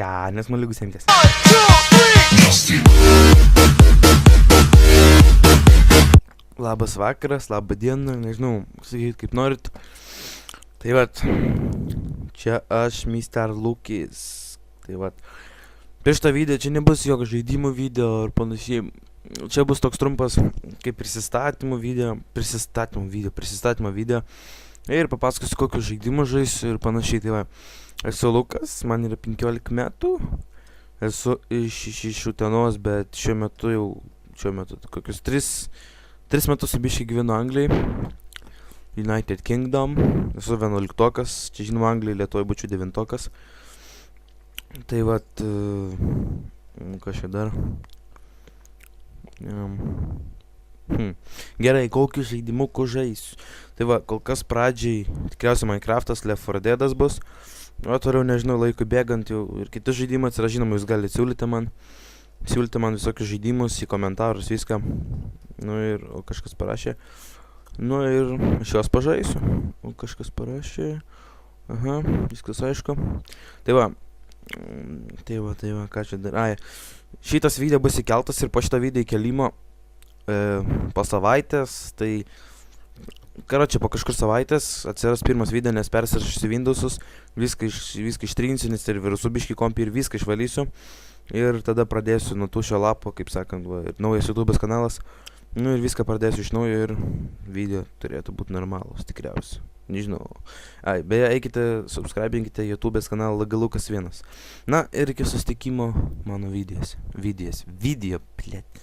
ką, nes man lygus semtės. Labas vakaras, labą dieną, nežinau, sakykit kaip norit. Tai vat, čia aš, Mr. Lukis. Tai vat, prieš tą video čia nebus jokio žaidimų video ir panašiai. Čia bus toks trumpas kaip prisistatymo video. Ir papasakosiu kokius žaidimus žaisiu ir panašiai. Tai va, esu Lukas, man yra 15 metų. Esu iš Utenos, bet šiuo metu kokius 3 metus biškai gyvenu Anglijai. United Kingdom. Esu 11-okas, čia žinoma Anglijai, Lietuvoj būčiau 9-okas. Tai vat, kas čia dar? Gerai, kokiu žaidimuku žaisiu. Tai va, kol kas pradžiai tikriausiai Minecraftas, Left 4 Deadas bus. O toliau nežinau, laikui bėgant jau ir kitus žaidimus yra, žinoma, jūs galite siūlyti man visokius žaidimus į komentarus, viską. Nu ir, o kažkas parašė. Nu ir aš juos pažaisiu. O kažkas parašė. Aha, viskas aišku. Tai va, ką čia dar. Ai, šitas video bus įkeltas ir po šito video įkelimo po savaitės, tai karočią po kažkur savaitės atsiras pirmas video, nes persirašysiu Windowsus, viską ištrinsiu, nes ir virusų biškį kompį ir viską išvalysiu. Ir tada pradėsiu nuo tuščio lapo, kaip sakant, va, ir naujas YouTube'as kanalas. Nu ir viską pradėsiu iš naujo ir video turėtų būti normalus, tikriausiai. Nežinau. Ai, beje, eikite, subscribinkite YouTube'as kanalą Lukas 1. Na ir iki susitikimo mano video, blėt.